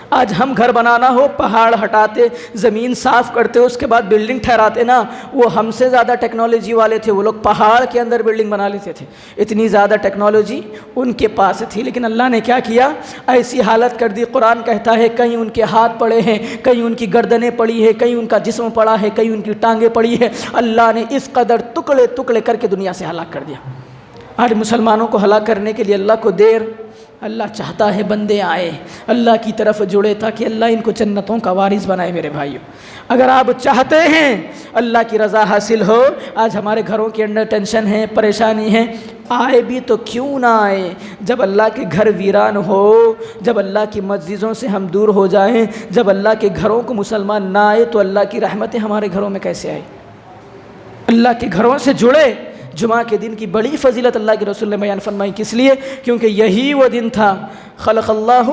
آج ہم گھر بنانا ہو، پہاڑ ہٹاتے، زمین صاف کرتے، اس کے بعد بلڈنگ ٹھہراتے نا، وہ ہم سے زیادہ ٹیکنالوجی والے تھے، وہ لوگ پہاڑ کے اندر بلڈنگ بنا لیتے تھے، اتنی زیادہ ٹیکنالوجی ان کے پاس تھی۔ لیکن اللہ نے کیا کیا؟ ایسی حالت کر دی، قرآن کہتا ہے کہیں ان کے ہاتھ پڑے ہیں، کہیں ان کی گردنیں پڑی ہے، کہیں ان کا جسم پڑا ہے، کہیں ان کی ٹانگیں پڑی ہے، اللہ نے اس قدر ٹکڑے ٹکڑے کر کے دنیا سے ہلاک کر دیا۔ آج مسلمانوں کو ہلاک کرنے کے لیے اللہ کو دیر، اللہ چاہتا ہے بندے آئے، اللہ کی طرف جڑے، تاکہ اللہ ان کو جنتوں کا وارث بنائے۔ میرے بھائیوں، اگر آپ چاہتے ہیں اللہ کی رضا حاصل ہو، آج ہمارے گھروں کے اندر ٹینشن ہے، پریشانی ہے، آئے بھی تو کیوں نہ آئے؟ جب اللہ کے گھر ویران ہو، جب اللہ کی مسجدوں سے ہم دور ہو جائیں، جب اللہ کے گھروں کو مسلمان نہ آئے، تو اللہ کی رحمتیں ہمارے گھروں میں کیسے آئے؟ اللہ کے گھروں سے جڑے۔ جمعہ کے دن کی بڑی فضیلت اللہ کے رسول نے بیان فرمائی، کس لیے؟ کیونکہ یہی وہ دن تھا خلق اللہ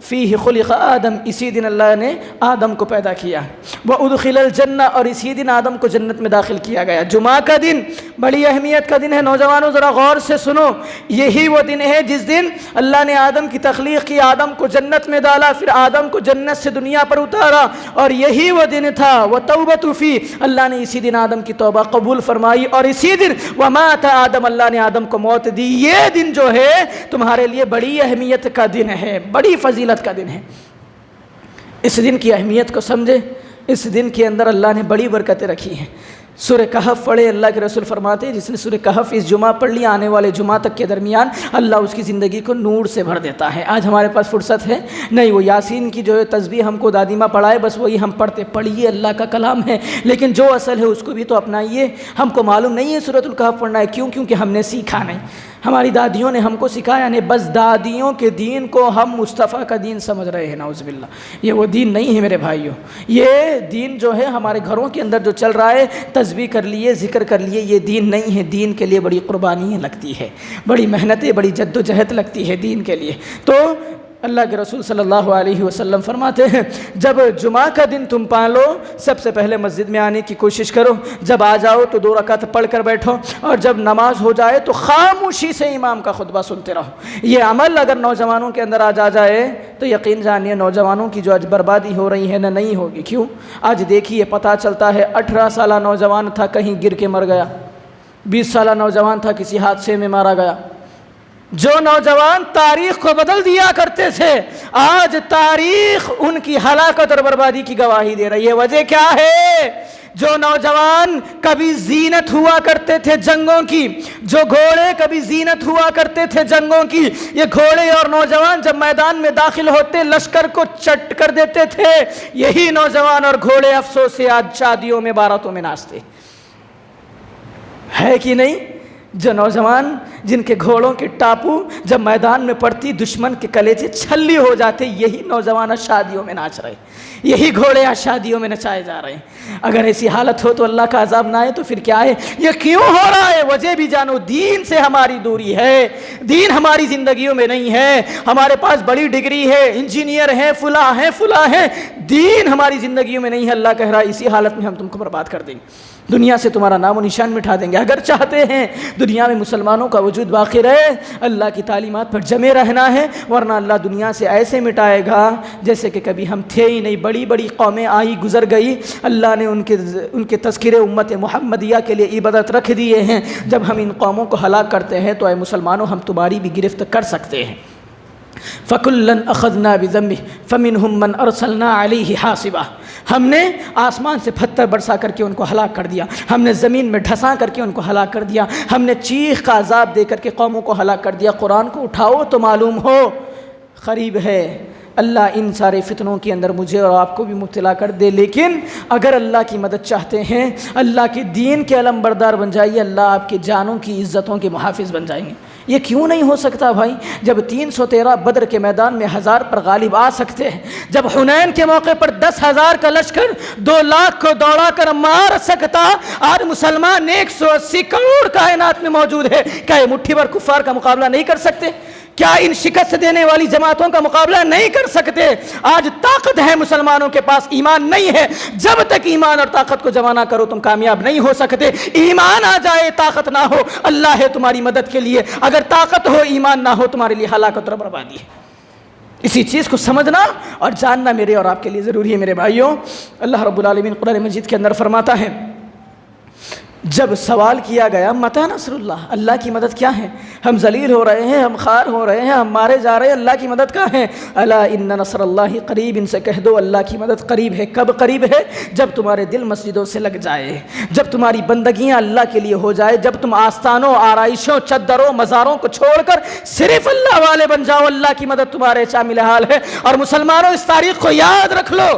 فیہ خلق آدم، اسی دن اللہ نے آدم کو پیدا کیا، وَأُدْخِلَ الْجَنَّةَ، اور اسی دن آدم کو جنت میں داخل کیا گیا۔ جمعہ کا دن بڑی اہمیت کا دن ہے، نوجوانوں ذرا غور سے سنو، یہی وہ دن ہے جس دن اللہ نے آدم کی تخلیق کی، آدم کو جنت میں ڈالا، پھر آدم کو جنت سے دنیا پر اتارا، اور یہی وہ دن تھا وَتَوْبَةُ فِيهِ، اللہ نے اسی دن آدم کی توبہ قبول فرمائی، اور اسی دن وَمَاتَ آدم، اللہ نے آدم کو موت دی۔ یہ دن جو ہے تمہارے لیے بڑی اہمیت کا دن ہے، بڑی فضیلت کا دن ہے۔ اس دن کی اہمیت کو سمجھے، اس دن کے اندر اللہ نے بڑی برکتیں رکھی ہیں۔ سورہ کہف پڑھے، اللہ کے رسول فرماتے ہیں جس نے سورہ کہف اس جمعہ پڑھ لیا، آنے والے جمعہ تک کے درمیان اللہ اس کی زندگی کو نور سے بھر دیتا ہے۔ آج ہمارے پاس فرصت ہے نہیں، وہ یاسین کی جو ہے تسبیح ہم کو دادی ماں پڑھائے، بس وہی ہم پڑھتے، پڑھیے، اللہ کا کلام ہے، لیکن جو اصل ہے اس کو بھی تو اپنائیے۔ ہم کو معلوم نہیں ہے سورۃ الکہف پڑھنا ہے، کیوں؟ کیونکہ ہم نے سیکھا نہیں، ہماری دادیوں نے ہم کو سکھایا نہیں، بس دادیوں کے دین کو ہم مصطفیٰ کا دین سمجھ رہے ہیں، نعوذ باللہ۔ یہ وہ دین نہیں ہے میرے بھائیوں، یہ دین جو ہے ہمارے گھروں کے اندر جو چل رہا ہے، تسبیح کر لیے، ذکر کر لیے، یہ دین نہیں ہے۔ دین کے لیے بڑی قربانیاں لگتی ہے، بڑی محنتیں، بڑی جد و جہد لگتی ہے دین کے لیے۔ تو اللہ کے رسول صلی اللہ علیہ وسلم فرماتے ہیں جب جمعہ کا دن تم پالو، سب سے پہلے مسجد میں آنے کی کوشش کرو، جب آ جاؤ تو 2 رکعت پڑھ کر بیٹھو، اور جب نماز ہو جائے تو خاموشی سے امام کا خطبہ سنتے رہو۔ یہ عمل اگر نوجوانوں کے اندر آ جائے تو یقین جانیے نوجوانوں کی جو آج بربادی ہو رہی ہے نہ نہیں ہوگی۔ کیوں؟ آج دیکھیے پتہ چلتا ہے 18 سالہ نوجوان تھا کہیں گر کے مر گیا، 20 سالہ نوجوان تھا کسی حادثے میں مارا گیا۔ جو نوجوان تاریخ کو بدل دیا کرتے تھے، آج تاریخ ان کی ہلاکت اور بربادی کی گواہی دے رہی ہے۔ وجہ کیا ہے؟ جو نوجوان کبھی زینت ہوا کرتے تھے جنگوں کی، جو گھوڑے کبھی زینت ہوا کرتے تھے جنگوں کی، یہ گھوڑے اور نوجوان جب میدان میں داخل ہوتے لشکر کو چٹ کر دیتے تھے، یہی نوجوان اور گھوڑے افسوس سے آج شادیوں میں باراتوں میں ناچتے ہے کہ نہیں؟ جو نوجوان جن کے گھوڑوں کے ٹاپو جب میدان میں پڑتی دشمن کے کلیجے چھلی ہو جاتے، یہی نوجوان شادیوں میں ناچ رہے، یہی گھوڑے شادیوں میں نچائے جا رہے ہیں۔ اگر ایسی حالت ہو تو اللہ کا عذاب نہ آئے تو پھر کیا ہے؟ یہ کیوں ہو رہا ہے؟ وجہ بھی جانو، دین سے ہماری دوری ہے، دین ہماری زندگیوں میں نہیں ہے۔ ہمارے پاس بڑی ڈگری ہے، انجینئر ہیں، فلاں ہیں، فلاں ہیں، دین ہماری زندگیوں میں نہیں ہے۔ اللہ کہہ رہا ہے اسی حالت میں ہم تم کو برباد کر دیں گے، دنیا سے تمہارا نام و نشان مٹھا دیں گے۔ اگر چاہتے ہیں دنیا میں مسلمانوں کا وجود باقی رہے، اللہ کی تعلیمات پر جمے رہنا ہے، ورنہ اللہ دنیا سے ایسے مٹائے گا جیسے کہ کبھی ہم تھے ہی نہیں۔ بڑی بڑی قومیں آئی گزر گئی، اللہ نے ان کے تذکرے امت محمدیہ کے لیے عبادت رکھ دیے ہیں۔ جب ہم ان قوموں کو ہلاک کرتے ہیں تو اے مسلمانوں ہم تمہاری بھی گرفت کر سکتے ہیں۔ فَكُلًّا أَخَذْنَا بِذَنبِهِ فَمِنْهُمْ مَنْ أَرْسَلْنَا عَلَيْهِ حَاصِبًا، ہم نے آسمان سے پتھر برسا کر کے ان کو ہلاک کر دیا، ہم نے زمین میں ڈھسا کر کے ان کو ہلاک کر دیا، ہم نے چیخ کا عذاب دے کر کے قوموں کو ہلاک کر دیا۔ قرآن کو اٹھاؤ تو معلوم ہو قریب ہے اللہ ان سارے فتنوں کے اندر مجھے اور آپ کو بھی مبتلا کر دے۔ لیکن اگر اللہ کی مدد چاہتے ہیں، اللہ کے دین کے علم بردار بن جائیے، اللہ آپ کے جانوں کی عزتوں کے محافظ بن جائیں گے۔ یہ کیوں نہیں ہو سکتا بھائی؟ جب 313 بدر کے میدان میں 1000 پر غالب آ سکتے ہیں، جب حنین کے موقع پر 10,000 کا لشکر 2 لاکھ کو دوڑا کر مار سکتا، آج مسلمان 180 کروڑ کائنات میں موجود ہے، کیا یہ مٹھی بھر کفار کا مقابلہ نہیں کر سکتے؟ کیا ان شکست دینے والی جماعتوں کا مقابلہ نہیں کر سکتے؟ آج طاقت ہے مسلمانوں کے پاس، ایمان نہیں ہے۔ جب تک ایمان اور طاقت کو جمع نہ کرو تم کامیاب نہیں ہو سکتے۔ ایمان آ جائے طاقت نہ ہو، اللہ ہے تمہاری مدد کے لیے، اگر طاقت ہو ایمان نہ ہو تمہارے لیے ہلاکت اور بربادی ہے۔ اسی چیز کو سمجھنا اور جاننا میرے اور آپ کے لیے ضروری ہے میرے بھائیوں۔ اللہ رب العالمین قرآن مجید کے اندر فرماتا ہے، جب سوال کیا گیا متی نصر اللہ کی مدد کیا ہے؟ ہم ذلیل ہو رہے ہیں، ہم خوار ہو رہے ہیں، ہم مارے جا رہے ہیں، اللہ کی مدد کہاں ہے؟ الا ان نصر اللہ قریب، ان سے کہہ دو اللہ کی مدد قریب ہے۔ کب قریب ہے؟ جب تمہارے دل مسجدوں سے لگ جائے، جب تمہاری بندگیاں اللہ کے لیے ہو جائے، جب تم آستانوں، آرائشوں، چدروں، مزاروں کو چھوڑ کر صرف اللہ والے بن جاؤ، اللہ کی مدد تمہارے شامل حال ہے۔ اور مسلمانوں اس تاریخ کو یاد رکھ لو،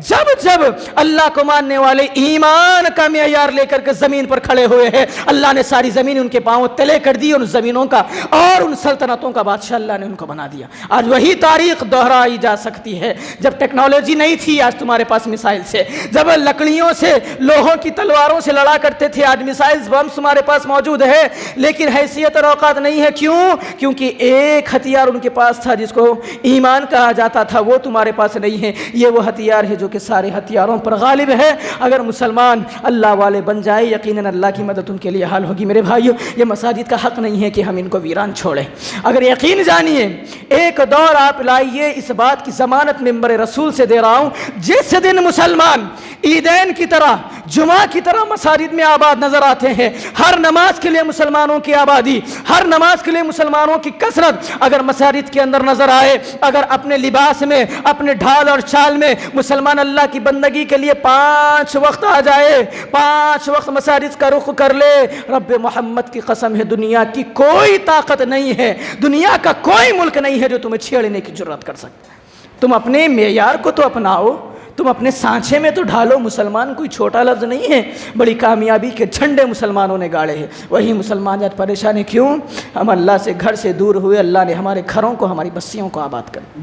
جب اللہ کو ماننے والے ایمان کا معیار لے کر کے زمین پر کھڑے ہوئے ہیں، اللہ نے ساری زمین ان کے پاؤں تلے کر دی، ان زمینوں کا اور ان سلطنتوں کا بادشاہ اللہ نے ان کو بنا دیا۔ آج وہی تاریخ دہرائی جا سکتی ہے۔ جب ٹیکنالوجی نہیں تھی، آج تمہارے پاس میسائل سے، جب لکڑیوں سے، لوہوں کی تلواروں سے لڑا کرتے تھے، آج میسائلز بمز تمہارے پاس موجود ہے، لیکن حیثیت اور اوقات نہیں ہے۔ کیوں؟ کیونکہ ایک ہتھیار ان کے پاس تھا جس کو ایمان کہا جاتا تھا، وہ تمہارے پاس نہیں ہے۔ یہ وہ ہتھیار ہے جو کہ سارے ہتھیاروں پر غالب ہے۔ اگر مسلمان اللہ والے بن جائے، یقیناً اللہ کی مدد ان کے لیے حال ہوگی۔ میرے بھائیو، یہ مساجد کا حق نہیں ہے کہ ہم ان کو ویران چھوڑیں۔ اگر یقین جانیے، ایک دور آپ لائیے، اس بات کی ضمانت ممبر رسول سے دے رہا ہوں، جس دن مسلمان عیدین کی طرح، جمعہ کی طرح مساجد میں آباد نظر آتے ہیں، ہر نماز کے لیے مسلمانوں کی آبادی، ہر نماز کے لیے مسلمانوں کی کثرت اگر مساجد کے اندر نظر آئے، اگر اپنے لباس میں، اپنے ڈھال اور چال میں مسلمان اللہ کی بندگی کے لیے 5 وقت آ جائے، 5 وقت مساجد کا رخ کر لے، رب محمد کی قسم ہے دنیا کی کوئی طاقت نہیں ہے، دنیا کا کوئی ملک نہیں ہے جو تمہیں چھیڑنے کی جرات کر سکتا ہے۔ تم اپنے معیار کو تو اپناؤ، تم اپنے سانچے میں تو ڈھالو۔ مسلمان کوئی چھوٹا لفظ نہیں ہے، بڑی کامیابی کے جھنڈے مسلمانوں نے گاڑے ہیں۔ وہی مسلمان آج پریشان ہے، کیوں؟ ہم اللہ سے گھر سے دور ہوئے، اللہ نے ہمارے گھروں کو، ہماری بستیوں کو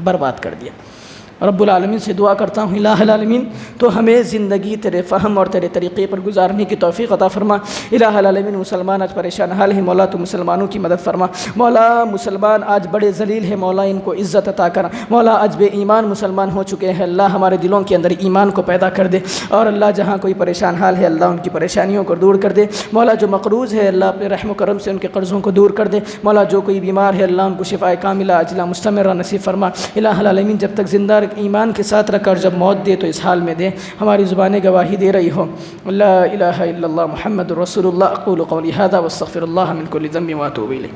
برباد کر دیا۔ رب العالمین سے دعا کرتا ہوں، الہ العالمین تو ہمیں زندگی تیرے فہم اور تیرے طریقے پر گزارنے کی توفیق عطا فرما۔ الہ العالمین مسلمان آج پریشان حال ہے، مولا تو مسلمانوں کی مدد فرما۔ مولا مسلمان آج بڑے ذلیل ہے، مولا ان کو عزت عطا کر۔ مولا آج بے ایمان مسلمان ہو چکے ہیں، اللہ ہمارے دلوں کے اندر ایمان کو پیدا کر دے، اور اللہ جہاں کوئی پریشان حال ہے اللہ ان کی پریشانیوں کو دور کر دے۔ مولا جو مقروض ہے اللہ اپنے رحم و کرم سے ان کے قرضوں کو دور کر دے۔ مولا جو کوئی بیمار ہے اللہ ان کو شفائے کاملہ عاجلہ مستمرہ نصیب فرما۔ الہ العالمین جب تک زندہ ایمان کے ساتھ رکھ کر جب موت دے تو اس حال میں دے، ہماری زبانیں گواہی دے رہی ہو لا الہ الا اللہ محمد رسول اللہ۔ اقول قولی ھذا واستغفر اللہ من کل ذنب واتوب الیہ۔